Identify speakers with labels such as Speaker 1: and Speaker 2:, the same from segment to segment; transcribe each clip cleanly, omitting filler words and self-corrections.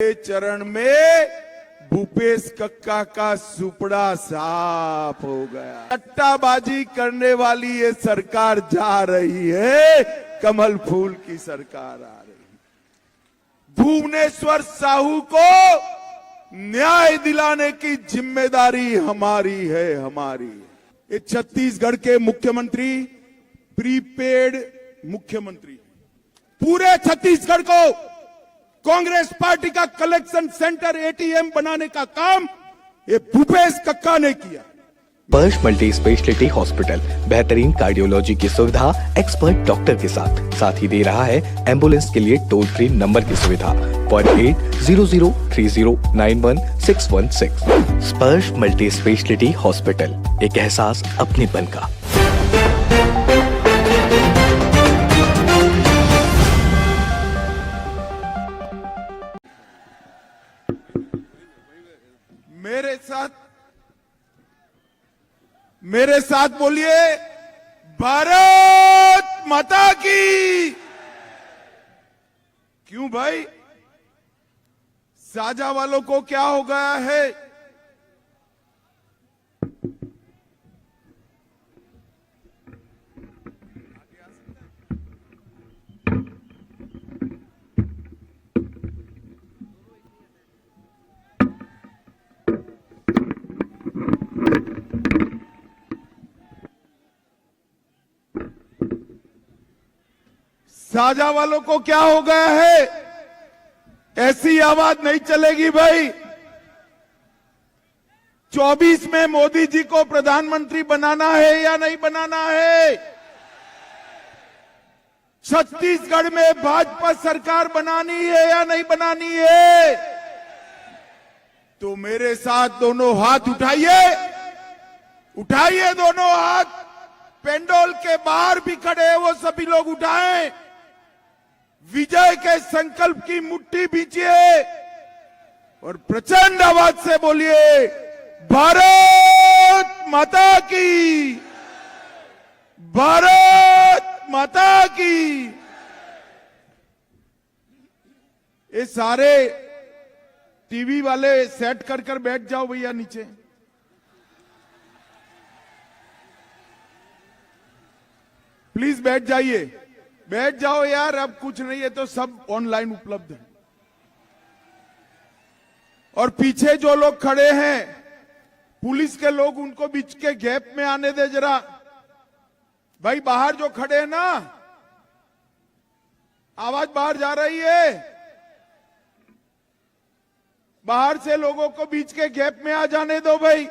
Speaker 1: चरण में भूपेश कक्का का सुपड़ा साफ हो गया। सट्टाबाजी करने वाली ये सरकार जा रही है, कमल फूल की सरकार आ रही है। भुवनेश्वर साहू को न्याय दिलाने की जिम्मेदारी हमारी है, हमारी। ये छत्तीसगढ़ के मुख्यमंत्री प्रीपेड मुख्यमंत्री, पूरे छत्तीसगढ़ को कांग्रेस पार्टी का कलेक्शन सेंटर एटीएम बनाने का काम ये भूपेश कक्का ने किया।
Speaker 2: स्पर्श मल्टी स्पेशलिटी हॉस्पिटल बेहतरीन कार्डियोलॉजी की सुविधा एक्सपर्ट डॉक्टर के साथ ही दे रहा है एम्बुलेंस के लिए टोल फ्री नंबर की सुविधा 480030911616। स्पर्श मल्टी स्पेशलिटी हॉस्पिटल, एक एहसास अपनेपन का।
Speaker 1: मेरे साथ बोलिए, भारत माता की। क्यों भाई, साजा वालों को क्या हो गया है? साजा वालों को क्या हो गया है? ऐसी आवाज नहीं चलेगी भाई। 24 में मोदी जी को प्रधानमंत्री बनाना है या नहीं बनाना है? छत्तीसगढ़ में भाजपा सरकार बनानी है या नहीं बनानी है? तो मेरे साथ दोनों हाथ उठाइए, उठाइए दोनों हाथ। पेंडोल के बाहर भी खड़े हैं वो सभी लोग उठाएं। विजय के संकल्प की मुट्ठी बीचिए और प्रचंड आवाज से बोलिए, भारत माता की, भारत माता की। ये सारे टीवी वाले सेट कर कर बैठ जाओ भैया नीचे। प्लीज बैठ जाइए, बैठ जाओ यार। अब कुछ नहीं है तो सब ऑनलाइन उपलब्ध है। और पीछे जो लोग खड़े हैं पुलिस के लोग, उनको बीच के गैप में आने दे जरा भाई। बाहर जो खड़े हैं ना, आवाज बाहर जा रही है। बाहर से लोगों को बीच के गैप में आ जाने दो भाई।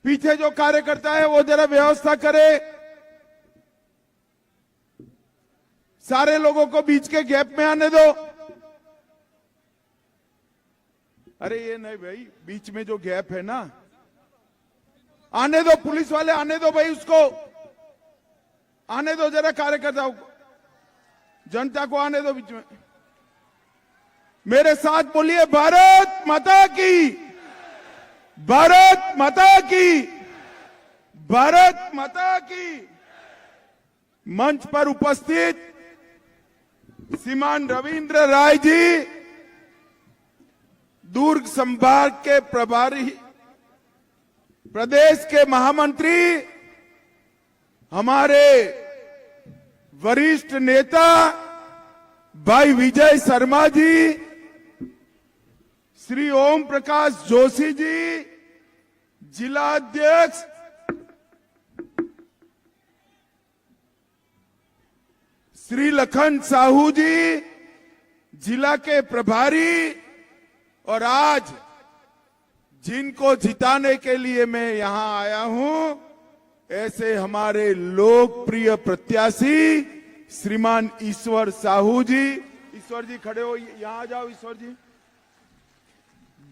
Speaker 1: पीछे जो कार्यकर्ता है वो जरा व्यवस्था करे। सारे लोगों को बीच के गैप में आने दो। अरे ये नहीं भाई, बीच में जो गैप है ना, आने दो। पुलिस वाले आने दो भाई, उसको आने दो जरा। कार्यकर्ताओं को, जनता को आने दो बीच में। मेरे साथ बोलिए, भारत माता की, भारत माता की, भारत माता की। मंच पर उपस्थित श्रीमान रविंद्र राय जी, दुर्ग संभाग के प्रभारी, प्रदेश के महामंत्री, हमारे वरिष्ठ नेता भाई विजय शर्मा जी, श्री ओम प्रकाश जोशी जी, जिला अध्यक्ष, श्री लखन साहू जी, जिला के प्रभारी, और आज जिनको जिताने के लिए मैं यहां आया हूं, ऐसे हमारे लोकप्रिय प्रत्याशी श्रीमान ईश्वर साहू जी। ईश्वर जी खड़े हो, यहां आ जाओ। ईश्वर जी,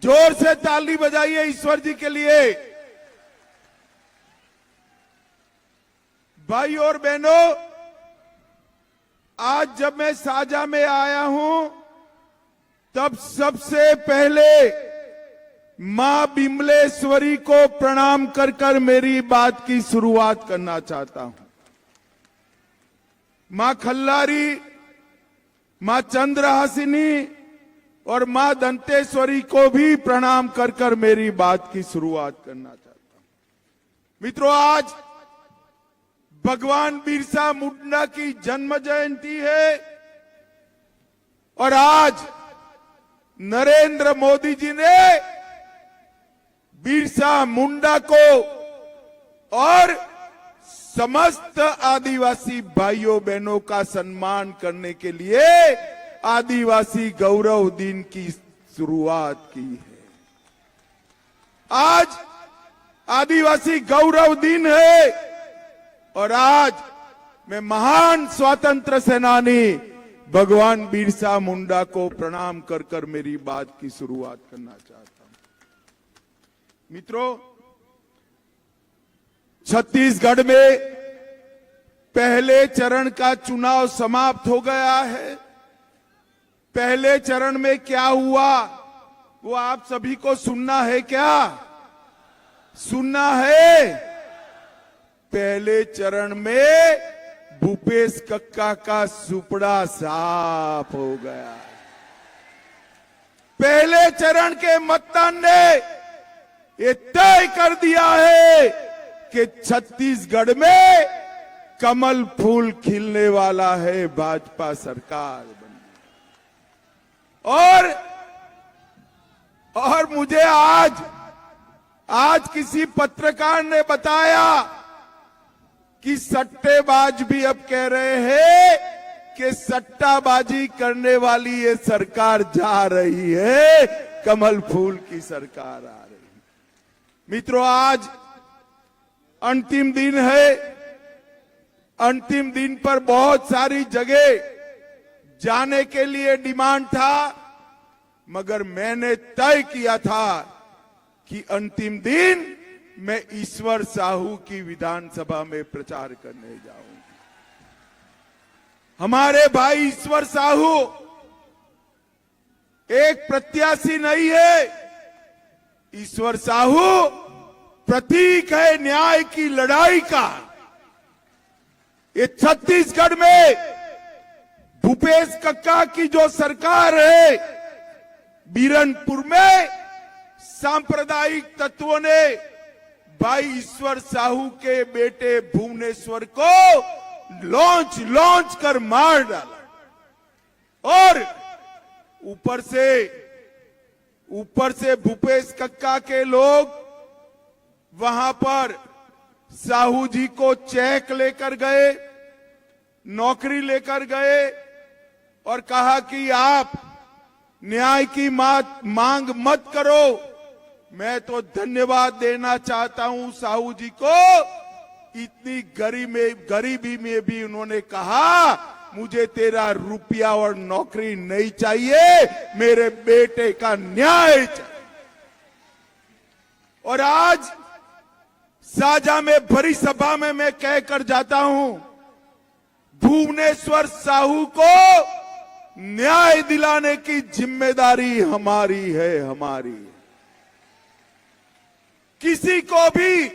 Speaker 1: जोर से ताली बजाइए ईश्वर जी के लिए। भाई और बहनों, आज जब मैं साजा में आया हूं, तब सबसे पहले मां बिमलेश्वरी को प्रणाम कर कर मेरी बात की शुरुआत करना चाहता हूं। मां खल्लारी, मां चंद्रहासिनी, और मां दंतेश्वरी को भी प्रणाम कर कर मेरी बात की शुरुआत करना चाहता हूं। मित्रों, आज भगवान बिरसा मुंडा की जन्म जयंती है और आज नरेंद्र मोदी जी ने बिरसा मुंडा को और समस्त आदिवासी भाइयों बहनों का सम्मान करने के लिए आदिवासी गौरव दिन की शुरुआत की है। आज आदिवासी गौरव दिन है और आज मैं महान स्वतंत्र सेनानी भगवान बिरसा मुंडा को प्रणाम कर कर मेरी बात की शुरुआत करना चाहता हूं। मित्रों, छत्तीसगढ़ में पहले चरण का चुनाव समाप्त हो गया है। पहले चरण में क्या हुआ वो आप सभी को सुनना है क्या? सुनना है? पहले चरण में भूपेश कक्का का सुपड़ा साफ हो गया। पहले चरण के मतदान ने ये तय कर दिया है कि छत्तीसगढ़ में कमल फूल खिलने वाला है, भाजपा सरकार बनी। और मुझे आज किसी पत्रकार ने बताया कि सट्टेबाज भी अब कह रहे हैं कि सट्टाबाजी करने वाली ये सरकार जा रही है, कमल फूल की सरकार आ रही है। मित्रों, आज अंतिम दिन है। अंतिम दिन पर बहुत सारी जगह जाने के लिए डिमांड था, मगर मैंने तय किया था कि अंतिम दिन मैं ईश्वर साहू की विधानसभा में प्रचार करने जाऊंगा। हमारे भाई ईश्वर साहू एक प्रत्याशी नहीं है। ईश्वर साहू प्रतीक है न्याय की लड़ाई का। ये छत्तीसगढ़ में भूपेश कक्का की जो सरकार है, बीरनपुर में सांप्रदायिक तत्वों ने भाई ईश्वर साहू के बेटे भुवनेश्वर को लॉन्च कर मार डाला और ऊपर से भूपेश कक्का के लोग वहां पर साहू जी को चेक लेकर गए, नौकरी लेकर गए और कहा कि आप न्याय की मांग मत करो। मैं तो धन्यवाद देना चाहता हूं साहू जी को। इतनी गरीबी में भी उन्होंने कहा, मुझे तेरा रुपया और नौकरी नहीं चाहिए, मेरे बेटे का न्याय चाहिए। और आज साजा में भरी सभा में मैं कहकर जाता हूं, भुवनेश्वर साहू को न्याय दिलाने की जिम्मेदारी हमारी है, हमारी। किसी को भी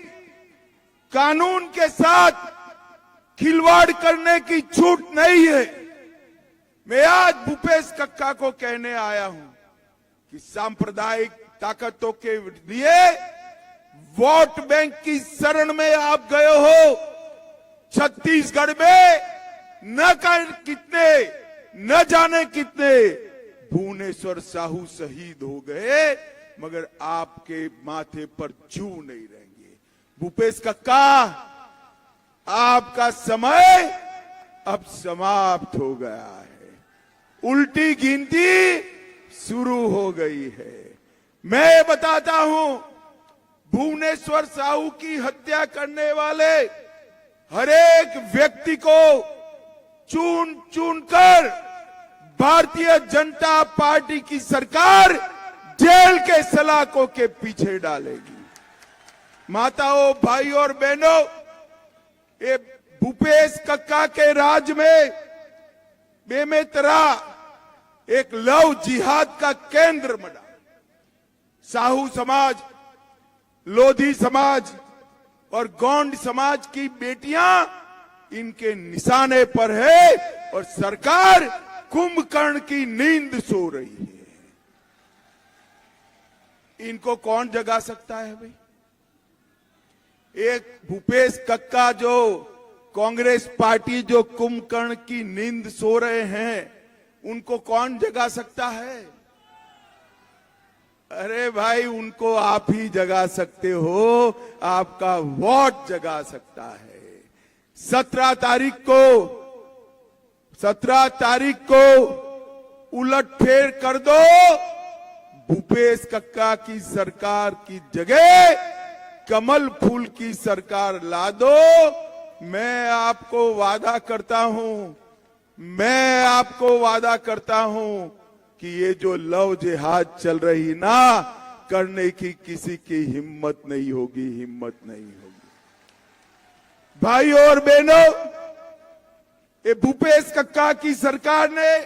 Speaker 1: कानून के साथ खिलवाड़ करने की छूट नहीं है। मैं आज भूपेश कक्का को कहने आया हूं कि सांप्रदायिक ताकतों के लिए वोट बैंक की शरण में आप गए हो। छत्तीसगढ़ में न जाने कितने भुवनेश्वर साहू शहीद हो गए, मगर आपके माथे पर जू नहीं रहेंगे। भूपेश कक्का, आपका समय अब समाप्त हो गया है। उल्टी गिनती शुरू हो गई है। मैं बताता हूं, भुवनेश्वर साहू की हत्या करने वाले हर एक व्यक्ति को चुन चुन कर भारतीय जनता पार्टी की सरकार जेल के सलाखों के पीछे डालेगी। माताओं, भाइयों और बहनों, ये भूपेश कक्का के राज में बेमेतरा एक लव जिहाद का केंद्र बना। साहू समाज, लोधी समाज और गोंड समाज की बेटियां इनके निशाने पर है और सरकार कुंभकर्ण की नींद सो रही है। इनको कौन जगा सकता है भाई? एक भूपेश कक्का जो कांग्रेस पार्टी जो कुंभकर्ण की नींद सो रहे हैं, उनको कौन जगा सकता है? अरे भाई, उनको आप ही जगा सकते हो, आपका वोट जगा सकता है। 17 तारीख को उलटफेर कर दो, भूपेश कक्का की सरकार की जगह कमल फूल की सरकार ला दो। मैं आपको वादा करता हूं कि ये जो लव जिहाद चल रही ना, करने की किसी की हिम्मत नहीं होगी। भाई और बहनों, ये भूपेश कक्का की सरकार ने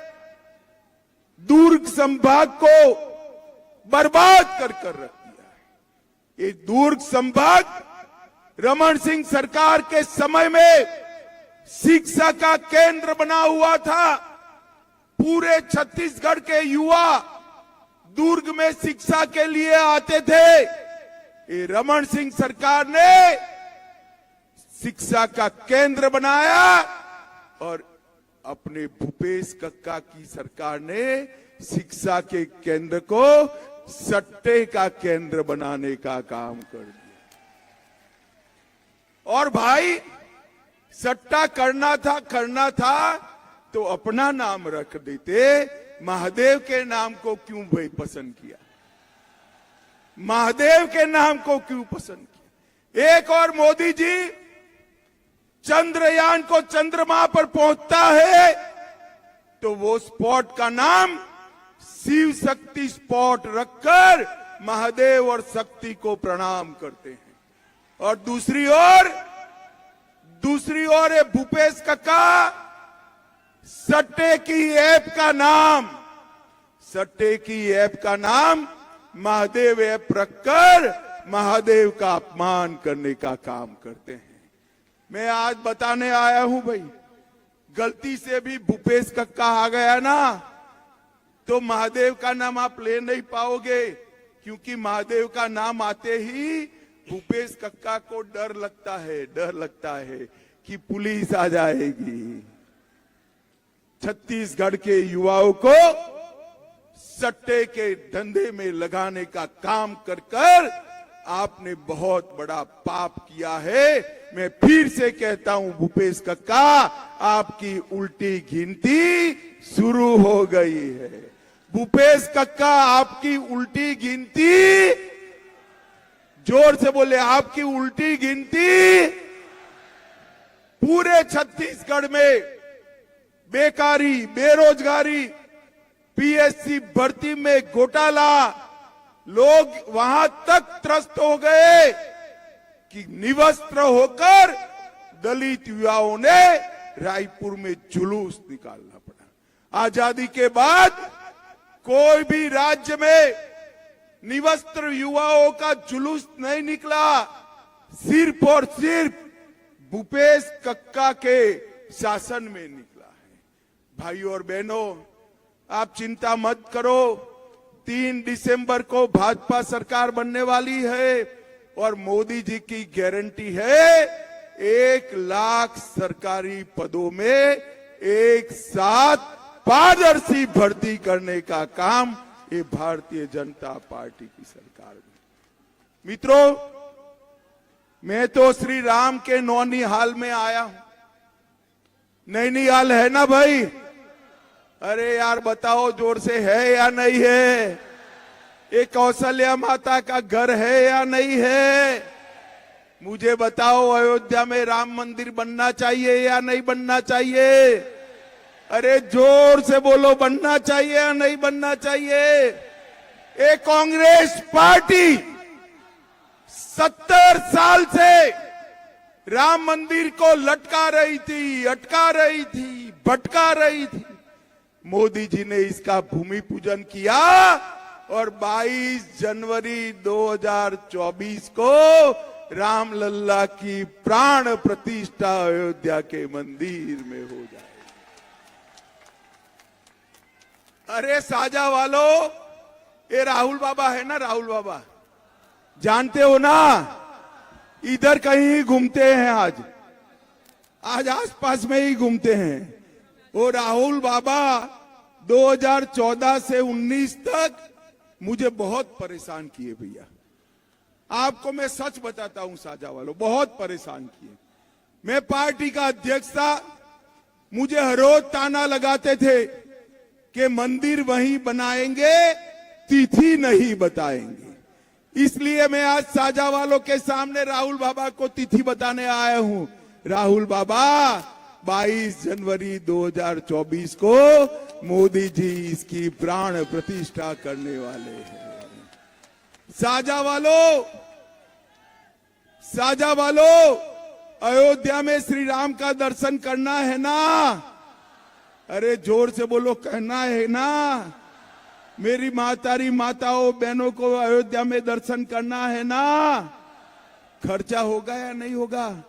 Speaker 1: दुर्ग संभाग को बर्बाद कर रख दिया है। ये दुर्ग संभाग रमन सिंह सरकार के समय में शिक्षा का केंद्र बना हुआ था। पूरे छत्तीसगढ़ के युवा दुर्ग में शिक्षा के लिए आते थे। ये रमन सिंह सरकार ने शिक्षा का केंद्र बनाया और अपने भूपेश कक्का की सरकार ने शिक्षा के केंद्र को सट्टे का केंद्र बनाने का काम कर दिया। और भाई, सट्टा करना था तो अपना नाम रख देते। महादेव के नाम को क्यों भाई पसंद किया? महादेव के नाम को क्यों पसंद किया? एक और मोदी जी चंद्रयान को चंद्रमा पर पहुंचता है तो वो स्पॉट का नाम शिव शक्ति स्पॉट रखकर महादेव और शक्ति को प्रणाम करते हैं। और दूसरी ओर ये भूपेश कक्का सट्टे की ऐप का नाम महादेव ऐप रखकर महादेव का अपमान करने का काम करते हैं। मैं आज बताने आया हूं भाई, गलती से भी भूपेश कक्का आ गया ना तो महादेव का नाम आप ले नहीं पाओगे, क्योंकि महादेव का नाम आते ही भूपेश कक्का को डर लगता है कि पुलिस आ जाएगी। छत्तीसगढ़ के युवाओं को सट्टे के धंधे में लगाने का काम कर आपने बहुत बड़ा पाप किया है। मैं फिर से कहता हूं, भूपेश कक्का, आपकी उल्टी गिनती शुरू हो गई है। भूपेश कक्का, आपकी उल्टी गिनती, जोर से बोले, आपकी उल्टी गिनती पूरे छत्तीसगढ़ में बेकारी, बेरोजगारी, पीएससी भर्ती में घोटाला, लोग वहां तक त्रस्त हो गए कि निवस्त्र होकर दलित युवाओं ने रायपुर में जुलूस निकालना पड़ा। आजादी के बाद कोई भी राज्य में निवस्त्र युवाओं का जुलूस नहीं निकला, सिर्फ और सिर्फ भूपेश कक्का के शासन में निकला है। भाइयों और बहनों, आप चिंता मत करो, 3 दिसंबर को भाजपा सरकार बनने वाली है और मोदी जी की गारंटी है 1 लाख सरकारी पदों में एक साथ पारदर्शी भर्ती करने का काम ये भारतीय जनता पार्टी की सरकार में। मित्रों, मैं तो श्री राम के नौनिहाल में आया हूं। नैनीहाल है ना भाई? अरे यार बताओ जोर से, है या नहीं है? ये कौशल्या माता का घर है या नहीं है? मुझे बताओ, अयोध्या में राम मंदिर बनना चाहिए या नहीं बनना चाहिए? अरे जोर से बोलो, बनना चाहिए या नहीं बनना चाहिए? ये कांग्रेस पार्टी 70 साल से राम मंदिर को लटका रही थी, अटका रही थी, भटका रही थी। मोदी जी ने इसका भूमि पूजन किया और 22 जनवरी 2024 को रामलल्ला की प्राण प्रतिष्ठा अयोध्या के मंदिर में हो जाए। अरे साजा वालों, ये राहुल बाबा है ना, राहुल बाबा जानते हो ना, इधर कहीं घूमते हैं आज आसपास में ही घूमते हैं। वो राहुल बाबा 2014 से 19 तक मुझे बहुत परेशान किए भैया। आपको मैं सच बताता हूं साझा वालों, बहुत परेशान किए। मैं पार्टी का अध्यक्ष था, मुझे हर रोज ताना लगाते थे कि मंदिर वहीं बनाएंगे, तिथि नहीं बताएंगे। इसलिए मैं आज साझा वालों के सामने राहुल बाबा को तिथि बताने आया हूं। राहुल बाबा 22 जनवरी 2024 को मोदी जी इसकी प्राण प्रतिष्ठा करने वाले हैं। साझा वालों, अयोध्या में श्री राम का दर्शन करना है ना? अरे जोर से बोलो, कहना है ना? मेरी माताओं बहनों को अयोध्या में दर्शन करना है ना? खर्चा होगा या नहीं होगा?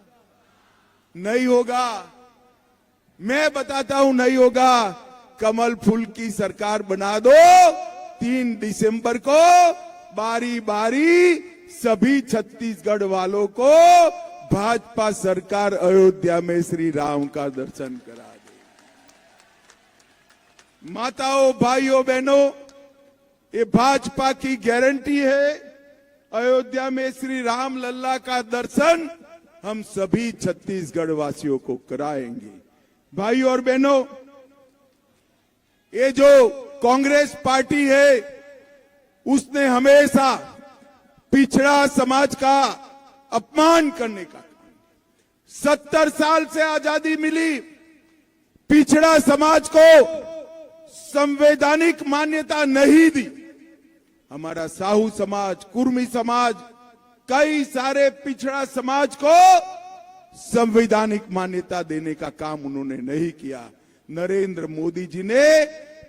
Speaker 1: नहीं होगा। मैं बताता हूं, नहीं होगा। कमल फूल की सरकार बना दो। 3 दिसंबर को बारी बारी सभी छत्तीसगढ़ वालों को भाजपा सरकार अयोध्या में श्री राम का दर्शन करा दे। माताओं, भाइयों, बहनों, ये भाजपा की गारंटी है। अयोध्या में श्री राम लल्ला का दर्शन हम सभी छत्तीसगढ़ वासियों को कराएंगे। भाइयों और बहनों, ये जो कांग्रेस पार्टी है, उसने हमेशा पिछड़ा समाज का अपमान करने का, 70 साल से आजादी मिली, पिछड़ा समाज को संवैधानिक मान्यता नहीं दी। हमारा साहू समाज, कुर्मी समाज, कई सारे पिछड़ा समाज को संवैधानिक मान्यता देने का काम उन्होंने नहीं किया। नरेंद्र मोदी जी ने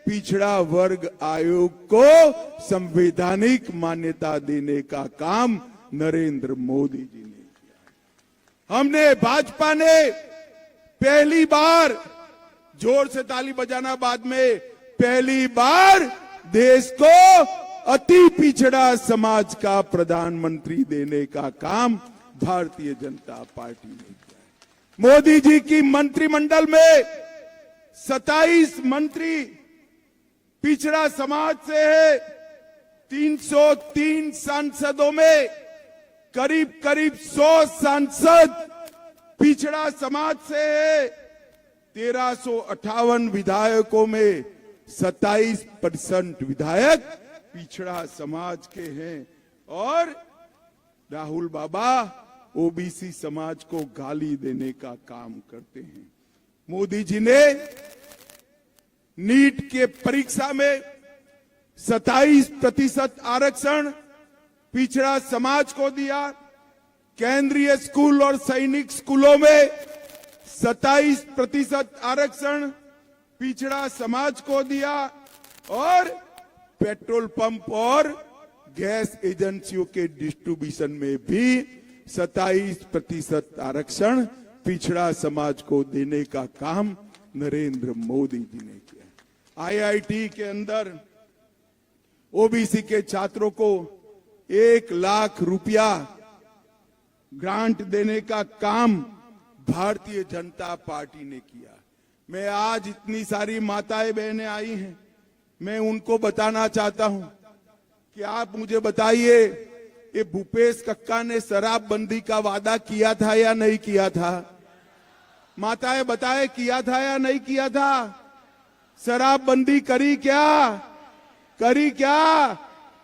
Speaker 1: पिछड़ा वर्ग आयोग को संवैधानिक मान्यता देने का काम नरेंद्र मोदी जी ने किया। हमने, भाजपा ने पहली बार, जोर से ताली बजाना बाद में, पहली बार देश को अति पिछड़ा समाज का प्रधानमंत्री देने का काम भारतीय जनता पार्टी ने किया। मोदी जी की मंत्रिमंडल में 27 मंत्री पिछड़ा समाज से है। 303 सांसदों में करीब 100 सांसद पिछड़ा समाज से है। 1358 विधायकों में 27% विधायक पिछड़ा समाज के हैं। और राहुल बाबा ओबीसी समाज को गाली देने का काम करते हैं। मोदी जी ने नीट के परीक्षा में 27% आरक्षण पिछड़ा समाज को दिया। केंद्रीय स्कूल और सैनिक स्कूलों में 27% आरक्षण पिछड़ा समाज को दिया। और पेट्रोल पंप और गैस एजेंसियों के डिस्ट्रीब्यूशन में भी 27% आरक्षण पिछड़ा समाज को देने का काम नरेंद्र मोदी जी ने किया। आईआईटी के अंदर ओबीसी के छात्रों को 1 लाख रुपया ग्रांट देने का काम भारतीय जनता पार्टी ने किया। मैं आज, इतनी सारी माताएं बहनें आई हैं, मैं उनको बताना चाहता हूं कि आप मुझे बताइए, ये भूपेश कक्का ने शराबबंदी का वादा किया था या नहीं किया था? माताएं बताए, किया था या नहीं किया था? शराबबंदी करी क्या? करी क्या?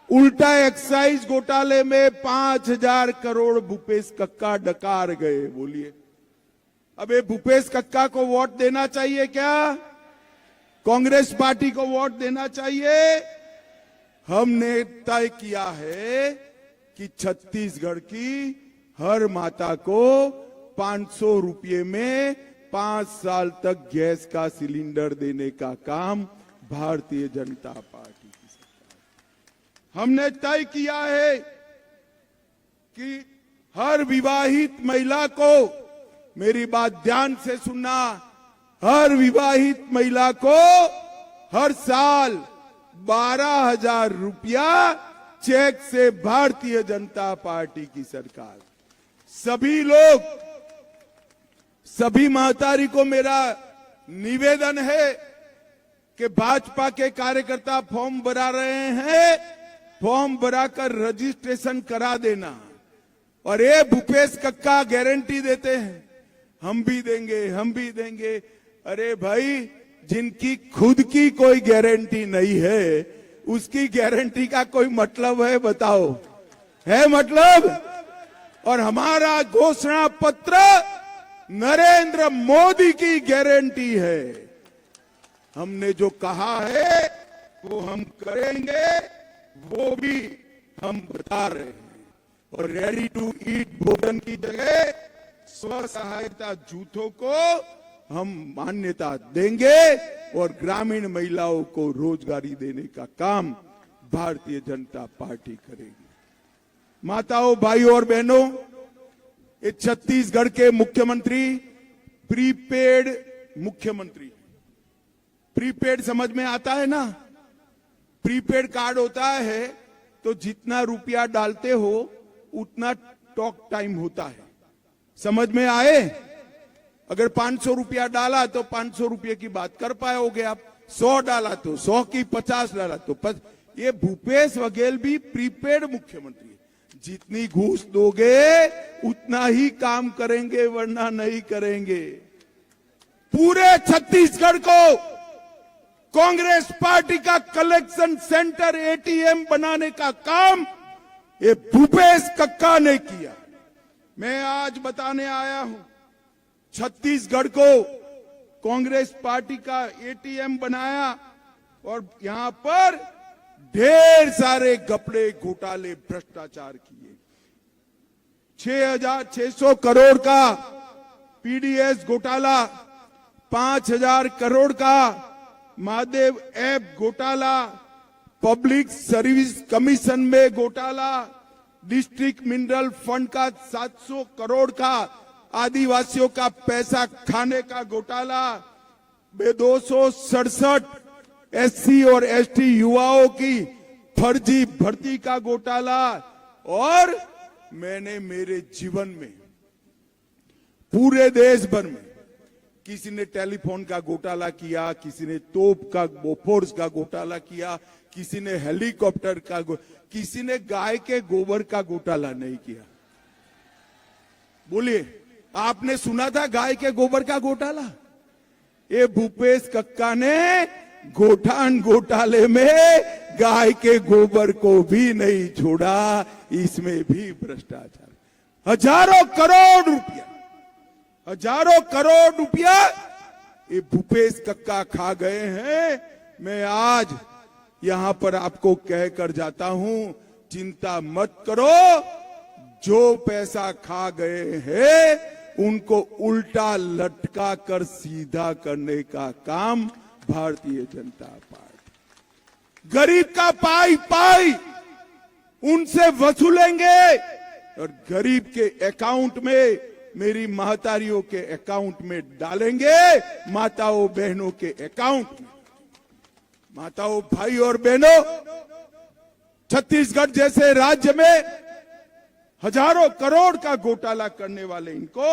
Speaker 1: उल्टा एक्साइज घोटाले में 5,000 करोड़ भूपेश कक्का डकार गए। बोलिए, अब ये भूपेश कक्का को वोट देना चाहिए क्या? कांग्रेस पार्टी को वोट देना चाहिए? हमने तय किया है कि छत्तीसगढ़ की हर माता को 500 रुपये में 5 साल तक गैस का सिलेंडर देने का काम भारतीय जनता पार्टी की सरकार। हमने तय किया है कि हर विवाहित महिला को, मेरी बात ध्यान से सुनना, हर विवाहित महिला को हर साल 12,000 रुपया चेक से भारतीय जनता पार्टी की सरकार। सभी लोग, सभी महतारी को मेरा निवेदन है कि भाजपा के कार्यकर्ता फॉर्म भरा रहे हैं, फॉर्म भराकर रजिस्ट्रेशन करा देना। और ये भूपेश कक्का गारंटी देते हैं हम भी देंगे, हम भी देंगे। अरे भाई, जिनकी खुद की कोई गारंटी नहीं है, उसकी गारंटी का कोई मतलब है? बताओ, है मतलब? और हमारा घोषणा पत्र नरेंद्र मोदी की गारंटी है। हमने जो कहा है वो हम करेंगे, वो भी हम बता रहे हैं। और रेडी टू ईट भोजन की जगह स्व सहायता जूथों को हम मान्यता देंगे और ग्रामीण महिलाओं को रोजगारी देने का काम भारतीय जनता पार्टी करेगी। माताओं, भाइयों और बहनों, ये छत्तीसगढ़ के मुख्यमंत्री प्रीपेड मुख्यमंत्री। प्रीपेड समझ में आता है ना? प्रीपेड कार्ड होता है तो जितना रुपया डालते हो उतना टॉक टाइम होता है। समझ में आए? अगर 500 रुपया डाला तो 500 रुपये की बात कर पाओगे आप। 100 डाला तो 100 की, 50 डाला तो 50। ये भूपेश बघेल भी प्रीपेड मुख्यमंत्री है। जितनी घूस दोगे उतना ही काम करेंगे, वरना नहीं करेंगे। पूरे छत्तीसगढ़ को कांग्रेस पार्टी का कलेक्शन सेंटर, एटीएम बनाने का काम ये भूपेश कक्का ने किया। मैं आज बताने आया हूं, छत्तीसगढ़ को कांग्रेस पार्टी का एटीएम बनाया और यहां पर ढेर सारे घपले, घोटाले, भ्रष्टाचार किए। 6,600 करोड़ का पीडीएस घोटाला, 5,000 करोड़ का महादेव ऐप घोटाला, पब्लिक सर्विस कमीशन में घोटाला, डिस्ट्रिक्ट मिनरल फंड का 700 करोड़ का आदिवासियों का पैसा खाने का घोटाला, 267 एससी और एसटी युवाओं की फर्जी भर्ती का घोटाला। और मैंने मेरे जीवन में पूरे देश भर में, किसी ने टेलीफोन का घोटाला किया, किसी ने तोप का, बोफोर्स का घोटाला किया, किसी ने हेलीकॉप्टर का, किसी ने गाय के गोबर का घोटाला नहीं किया। बोलिए, आपने सुना था गाय के गोबर का घोटाला? ये भूपेश कक्का ने गोठान घोटाले में गाय के गोबर को भी नहीं छोड़ा। इसमें भी भ्रष्टाचार, हजारों करोड़ रुपया, हजारों करोड़ रुपया ये भूपेश कक्का खा गए हैं। मैं आज यहां पर आपको कहकर जाता हूं, चिंता मत करो। जो पैसा खा गए हैं उनको उल्टा लटका कर सीधा करने का काम भारतीय जनता पार्टी, गरीब का पाई पाई उनसे वसूलेंगे और गरीब के अकाउंट में, मेरी महतारियों के अकाउंट में डालेंगे, माताओं बहनों के अकाउंट में। माताओं, भाई और बहनों, छत्तीसगढ़ जैसे राज्य में हजारों करोड़ का घोटाला करने वाले इनको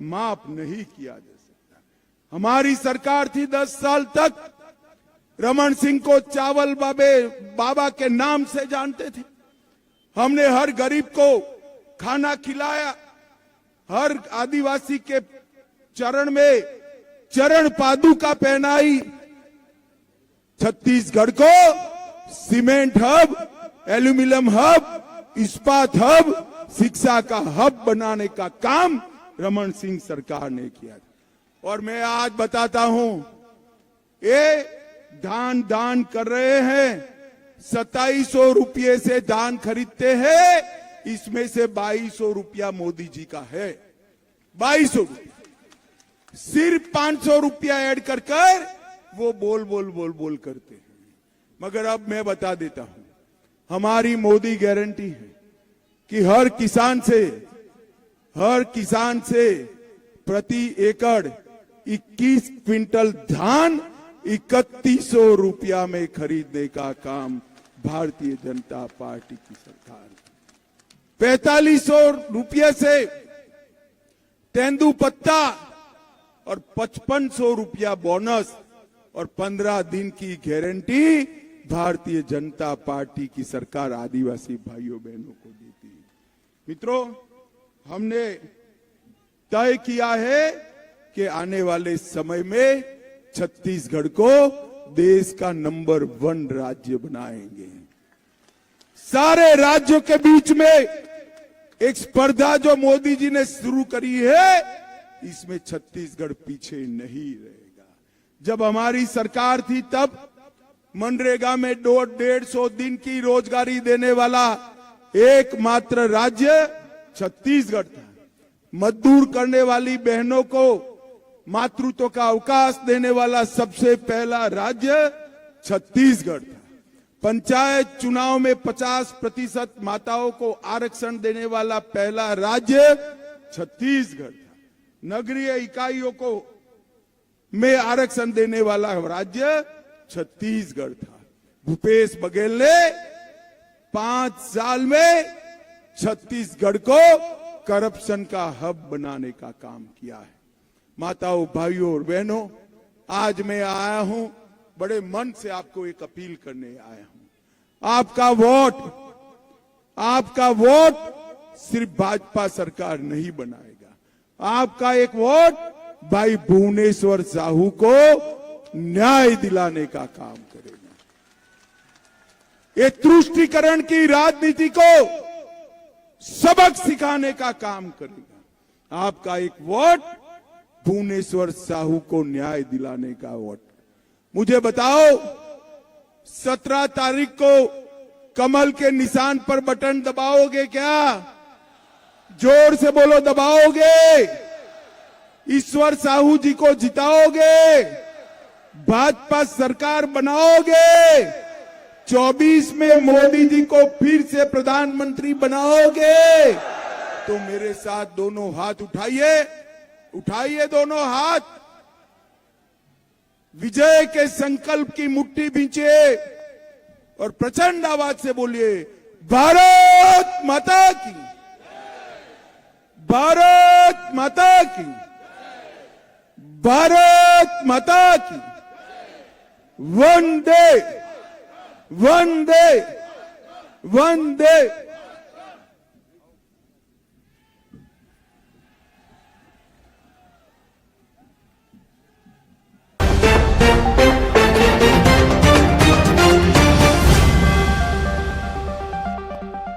Speaker 1: माफ नहीं किया जा सकता। हमारी सरकार थी 10 साल तक, रमन सिंह को चावल बाबा के नाम से जानते थे। हमने हर गरीब को खाना खिलाया, हर आदिवासी के चरण में चरण पादुका पहनाई। छत्तीसगढ़ को सीमेंट हब, एल्यूमिनियम हब, इस्पात हब, शिक्षा का हब बनाने का काम रमन सिंह सरकार ने किया। और मैं आज बताता हूं, ये दान कर रहे हैं, 2700 रुपये से दान खरीदते हैं, इसमें से 2200 रुपया मोदी जी का है। 2200 रुपया, सिर्फ 500 रुपया ऐड कर वो बोल करते हैं। मगर अब मैं बता देता हूं, हमारी मोदी गारंटी है कि हर किसान से प्रति एकड़ 21 क्विंटल धान 3100 रुपया में खरीदने का काम भारतीय जनता पार्टी की सरकार की। 4500 रुपये से तेंदुपत्ता और 5500 रुपया बोनस और 15 दिन की गारंटी भारतीय जनता पार्टी की सरकार आदिवासी भाइयों बहनों को देती है। मित्रों, हमने तय किया है कि आने वाले समय में छत्तीसगढ़ को देश का नंबर 1 राज्य बनाएंगे। सारे राज्यों के बीच में एक स्पर्धा जो मोदी जी ने शुरू करी है, इसमें छत्तीसगढ़ पीछे नहीं रहेगा। जब हमारी सरकार थी तब मनरेगा में 150 दिन की रोजगारी देने वाला एकमात्र राज्य छत्तीसगढ़ था। मजदूर करने वाली बहनों को मातृत्व का अवकाश देने वाला सबसे पहला राज्य छत्तीसगढ़ था। पंचायत चुनाव में 50% माताओं को आरक्षण देने वाला पहला राज्य छत्तीसगढ़ था। नगरीय इकाइयों को में आरक्षण देने वाला राज्य छत्तीसगढ़ था। भूपेश बघेल ने 5 साल में छत्तीसगढ़ को करप्शन का हब बनाने का काम किया है। माताओं, भाइयों और बहनों, आज मैं आया हूं, बड़े मन से आपको एक अपील करने आया हूं। आपका वोट सिर्फ भाजपा सरकार नहीं बनाएगा। आपका एक वोट भाई भुवनेश्वर साहू को न्याय दिलाने का काम करेगा। ये तुष्टीकरण की राजनीति को सबक सिखाने का काम करेगा। आपका एक वोट भुवनेश्वर साहू को न्याय दिलाने का वोट। मुझे बताओ, 17 तारीख को कमल के निशान पर बटन दबाओगे क्या? जोर से बोलो, दबाओगे? ईश्वर साहू जी को जिताओगे? भाजपा सरकार बनाओगे? 24 में मोदी जी को फिर से प्रधानमंत्री बनाओगे? तो मेरे साथ दोनों हाथ उठाइए दोनों हाथ। विजय के संकल्प की मुट्ठी भींचिए और प्रचंड आवाज से बोलिए, भारत माता की, भारत माता की, भारत माता की। वंदे वंदे वंदे